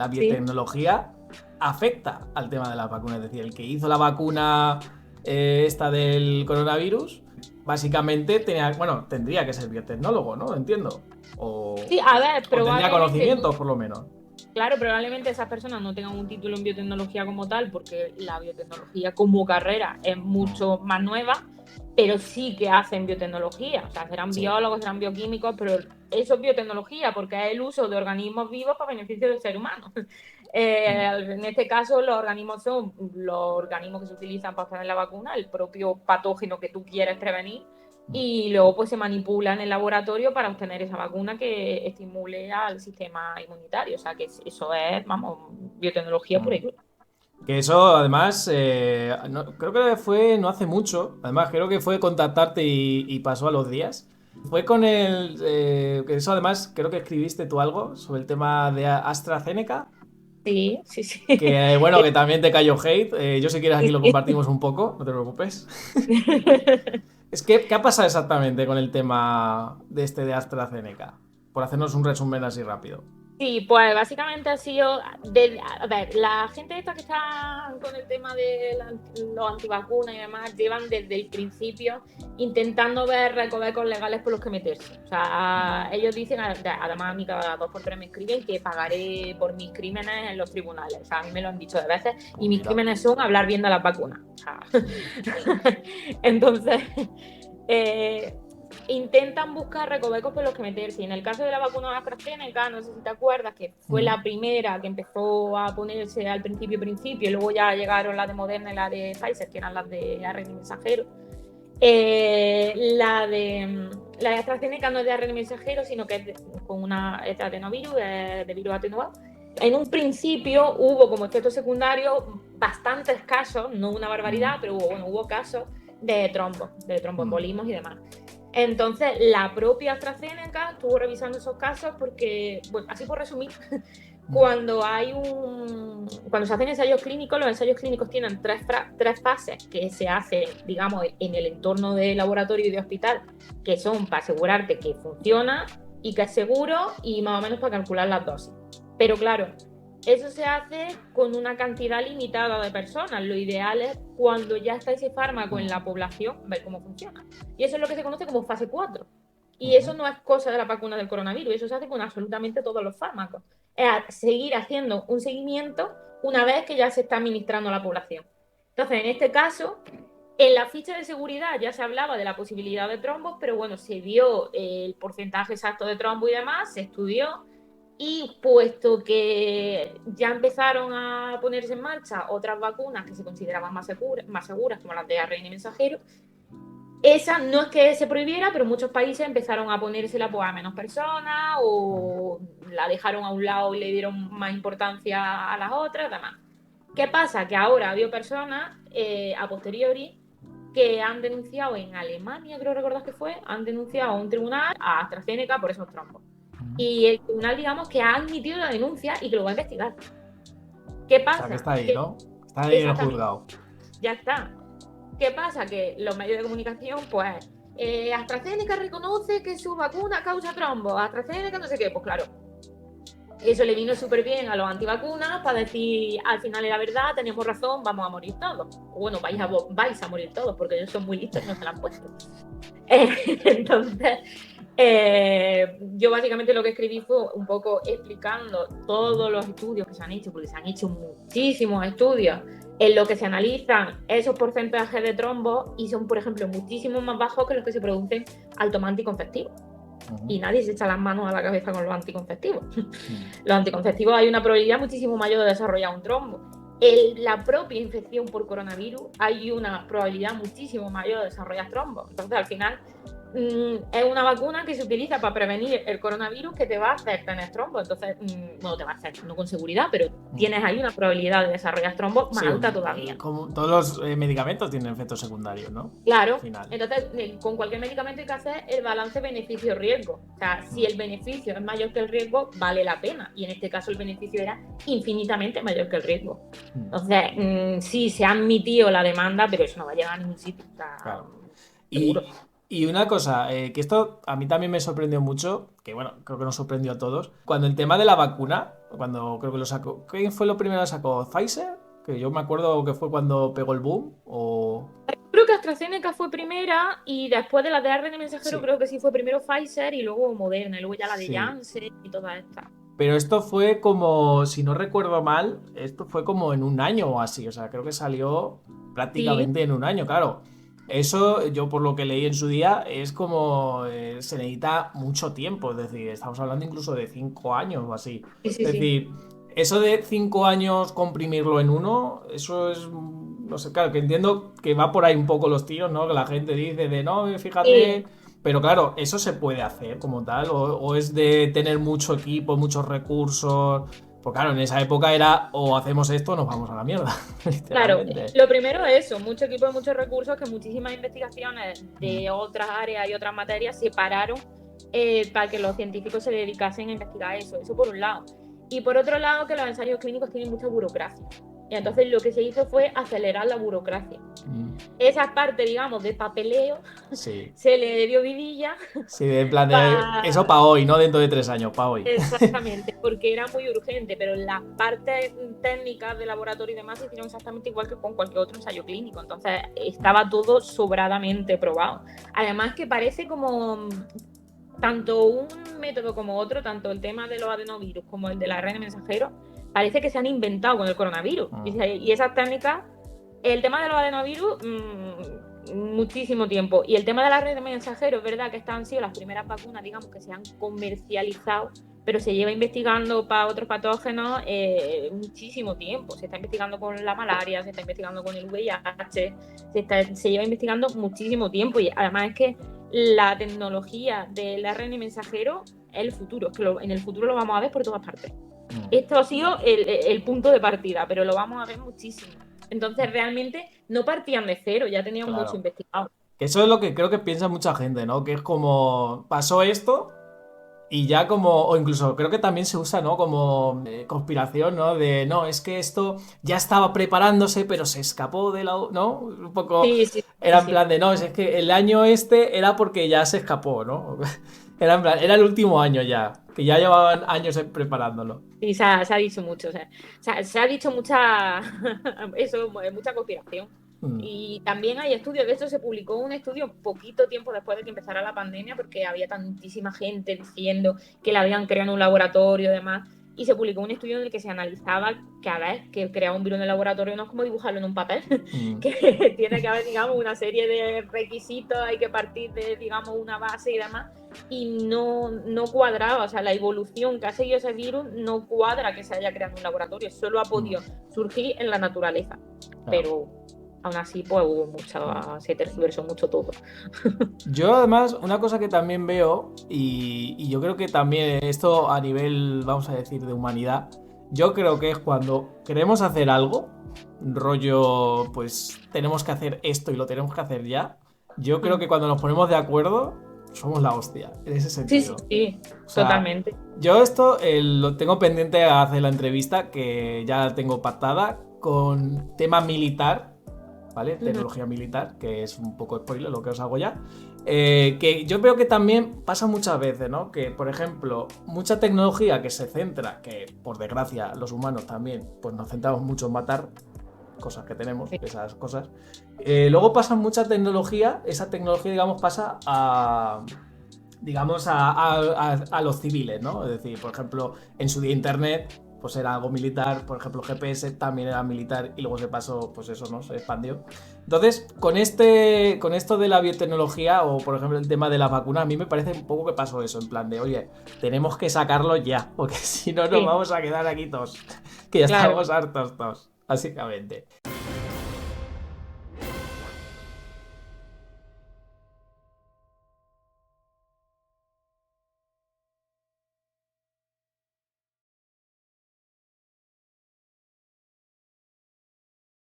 La Sí. biotecnología afecta al tema de las vacunas. Es decir, el que hizo la vacuna esta del coronavirus, básicamente tendría que ser biotecnólogo, ¿no? Entiendo. Sí, a ver, O tendría probablemente no. conocimientos, por lo menos. Claro, probablemente esas personas no tengan un título en biotecnología como tal, porque la biotecnología como carrera es mucho más nueva, pero sí que hacen biotecnología. O sea, serán Sí. biólogos, serán bioquímicos, pero eso es biotecnología, porque es el uso de organismos vivos para beneficio del ser humano. En este caso, los organismos son los organismos que se utilizan para hacer la vacuna, el propio patógeno que tú quieres prevenir, y luego pues se manipula en el laboratorio para obtener esa vacuna que estimule al sistema inmunitario. O sea que eso es, vamos, biotecnología pura y dura. Que eso, además, creo que fue no hace mucho. Además, creo que fue contactarte y pasó a los días. Fue con el. Que eso, además, creo que escribiste tú algo sobre el tema de AstraZeneca. Sí, sí, sí. Que bueno, que también te cayó hate. Yo, si quieres, aquí Sí, lo sí. compartimos un poco, no te preocupes. Es que, ¿qué ha pasado exactamente con el tema de de AstraZeneca? Por hacernos un resumen así rápido. Sí, pues básicamente ha sido, a ver, la gente esta que está con el tema de los antivacunas y demás, llevan desde el principio intentando ver recovecos legales por los que meterse. O sea, ellos dicen, además a mí cada 2 por 3 me escriben que pagaré por mis crímenes en los tribunales. O sea, a mí me lo han dicho de veces y Pues mis mira. crímenes son hablar bien de las vacunas. O sea, entonces, eh, intentan buscar recovecos por los que meterse. Y en el caso de la vacuna de AstraZeneca, no sé si te acuerdas, que fue la primera que empezó a ponerse al principio, y luego ya llegaron la de Moderna y la de Pfizer, que eran las de ARN mensajero. La de AstraZeneca no es de ARN mensajero, sino que es con una es de adenovirus, de virus atenuado. En un principio hubo como efecto secundario bastantes casos, no una barbaridad, pero hubo casos de tromboembolismos y demás. Entonces, la propia AstraZeneca estuvo revisando esos casos porque, bueno, así por resumir, cuando se hacen ensayos clínicos, los ensayos clínicos tienen tres fases que se hacen, digamos, en el entorno de laboratorio y de hospital, que son para asegurarte que funciona y que es seguro y más o menos para calcular las dosis. Pero claro, eso se hace con una cantidad limitada de personas. Lo ideal es cuando ya está ese fármaco en la población, ver cómo funciona. Y eso es lo que se conoce como fase 4. Y eso no es cosa de la vacuna del coronavirus, eso se hace con absolutamente todos los fármacos. Es seguir haciendo un seguimiento una vez que ya se está administrando a la población. Entonces, en este caso, en la ficha de seguridad ya se hablaba de la posibilidad de trombos, pero bueno, se vio el porcentaje exacto de trombo y demás, se estudió, y puesto que ya empezaron a ponerse en marcha otras vacunas que se consideraban más seguras como las de ARN mensajero, esa no es que se prohibiera, pero muchos países empezaron a ponérsela pues, a menos personas o la dejaron a un lado y le dieron más importancia a las otras, demás. ¿Qué pasa? Que ahora ha habido personas a posteriori que han denunciado en Alemania, creo recordar que fue, han denunciado a un tribunal a AstraZeneca por esos trombos. Y el tribunal, digamos, que ha admitido la denuncia y que lo va a investigar. ¿Qué O sea, que pasa? está ahí, Que ¿no? Está ahí en el exactamente, juzgado. ya está. ¿Qué pasa? Que los medios de comunicación, pues, AstraZeneca reconoce que su vacuna causa trombo, AstraZeneca no sé qué, pues claro, eso le vino súper bien a los antivacunas para decir, al final era verdad, tenemos razón, vamos a morir todos. O bueno, vais a morir todos, porque ellos son muy listos y no se la han puesto. Entonces, yo básicamente lo que escribí fue un poco explicando todos los estudios que se han hecho, porque se han hecho muchísimos estudios en los que se analizan esos porcentajes de trombos y son, por ejemplo, muchísimo más bajos que los que se producen al tomar anticonceptivos. Y nadie se echa las manos a la cabeza con los anticonceptivos. Los anticonceptivos hay una probabilidad muchísimo mayor de desarrollar un trombo. La propia infección por coronavirus hay una probabilidad muchísimo mayor de desarrollar trombos. Entonces, al final, es una vacuna que se utiliza para prevenir el coronavirus que te va a hacer tener trombos. Entonces, bueno, te va a hacer, no con seguridad, pero tienes ahí una probabilidad de desarrollar trombos más Sí, alta todavía. como todos los medicamentos tienen efectos secundarios, ¿no? Al Claro, final. entonces con cualquier medicamento hay que hacer el balance beneficio-riesgo. O sea, si el beneficio es mayor que el riesgo, vale la pena. Y en este caso el beneficio era infinitamente mayor que el riesgo. Entonces, sí, se ha admitido la demanda, pero eso no va a llegar a ningún sitio. O sea, Claro. seguro. Y una cosa, que esto a mí también me sorprendió mucho, que bueno, creo que nos sorprendió a todos, cuando el tema de la vacuna, cuando creo que lo sacó. ¿Quién fue lo primero que sacó? ¿Pfizer? Que yo me acuerdo que fue cuando pegó el boom. O. Creo que AstraZeneca fue primera y después de la de ARN mensajero Sí. creo que sí fue primero Pfizer y luego Moderna y luego ya la de Sí. Janssen y todas estas. Pero esto fue como, si no recuerdo mal, esto fue como en un año o así. O sea, creo que salió Sí, prácticamente en un año, claro. Eso, yo por lo que leí en su día, es como se necesita mucho tiempo. Es decir, estamos hablando incluso de 5 años o así. sí, sí, Es sí. decir, eso de 5 años comprimirlo en uno, eso es, no sé, claro, que entiendo que va por ahí un poco los tiros, ¿no? Que la gente dice de, no, fíjate, Sí. pero claro, eso se puede hacer como tal, o es de tener mucho equipo, muchos recursos. Pues claro, en esa época era o hacemos esto o nos vamos a la mierda, Claro, literalmente. lo primero es eso, mucho equipo y muchos recursos, que muchísimas investigaciones Mm. de otras áreas y otras materias se pararon para que los científicos se dedicasen a investigar eso por un lado. Y por otro lado, que los ensayos clínicos tienen mucha burocracia. Y entonces lo que se hizo fue acelerar la burocracia. Mm. Esa parte, digamos, de papeleo Sí. se le dio vidilla. Sí, en plan de eso para hoy, no dentro de 3 años, para hoy. Exactamente, porque era muy urgente, pero las partes técnicas de laboratorio y demás se hicieron exactamente igual que con cualquier otro ensayo clínico, entonces estaba todo sobradamente probado. Además que parece como tanto un método como otro, tanto el tema de los adenovirus como el de la ARN mensajero, parece que se han inventado con el coronavirus. Y esas técnicas, el tema de los adenovirus, muchísimo tiempo. Y el tema de la red de mensajeros, es verdad que estas han sido las primeras vacunas, digamos, que se han comercializado, pero se lleva investigando para otros patógenos muchísimo tiempo. Se está investigando con la malaria, se está investigando con el VIH, se lleva investigando muchísimo tiempo. Y además es que la tecnología del ARN mensajero es el futuro, es que en el futuro lo vamos a ver por todas partes. Esto ha sido el punto de partida, pero lo vamos a ver muchísimo. Entonces realmente no partían de cero, ya tenían Claro. mucho investigado. Eso es lo que creo que piensa mucha gente, ¿no? Que es como, pasó esto y ya como, o incluso creo que también se usa, ¿no? Como conspiración, ¿no? De, no, es que esto ya estaba preparándose, pero se escapó de la, ¿no? Un poco, Sí, sí, era sí, en sí. plan de, no, es que el año este era porque ya se escapó, ¿no? Era en plan, era el último año ya, que ya llevaban años preparándolo. Sí, se ha dicho mucho, o sea, se ha dicho mucha, eso, mucha conspiración. Mm. Y también hay estudios, de hecho se publicó un estudio poquito tiempo después de que empezara la pandemia, porque había tantísima gente diciendo que la habían creado en un laboratorio y demás, y se publicó un estudio en el que se analizaba que a ver, que crear un virus en el laboratorio no es como dibujarlo en un papel, que tiene que haber, digamos, una serie de requisitos, hay que partir de, digamos, una base y demás, y no cuadraba, o sea, la evolución que ha seguido ese virus no cuadra que se haya creado en un laboratorio, solo ha podido surgir en la naturaleza, pero aún así pues hubo se tergiversó mucho todo. Yo además, una cosa que también veo, y yo creo que también esto a nivel, vamos a decir, de humanidad, yo creo que es cuando queremos hacer algo, rollo, pues tenemos que hacer esto y lo tenemos que hacer ya, yo creo que cuando nos ponemos de acuerdo, somos la hostia, en ese sentido. Sí, O sea, totalmente. Yo esto lo tengo pendiente a hacer la entrevista, que ya tengo pactada, con tema militar, ¿vale? Tecnología militar, que es un poco spoiler lo que os hago ya. Que yo veo que también pasa muchas veces, ¿no? Que, por ejemplo, mucha tecnología que se centra, que por desgracia los humanos también, pues nos centramos mucho en matar cosas que tenemos, esas cosas. Luego pasa mucha tecnología, esa tecnología, digamos, pasa a... digamos, a los civiles, ¿no? Es decir, por ejemplo, en su día Internet pues era algo militar, por ejemplo GPS también era militar y luego se pasó, pues eso, ¿no? Se expandió. Entonces, con esto de la biotecnología o por ejemplo el tema de las vacunas, a mí me parece un poco que pasó eso, en plan de, oye, tenemos que sacarlo ya, porque si no nos vamos a quedar aquí todos, que ya estamos hartos todos, básicamente.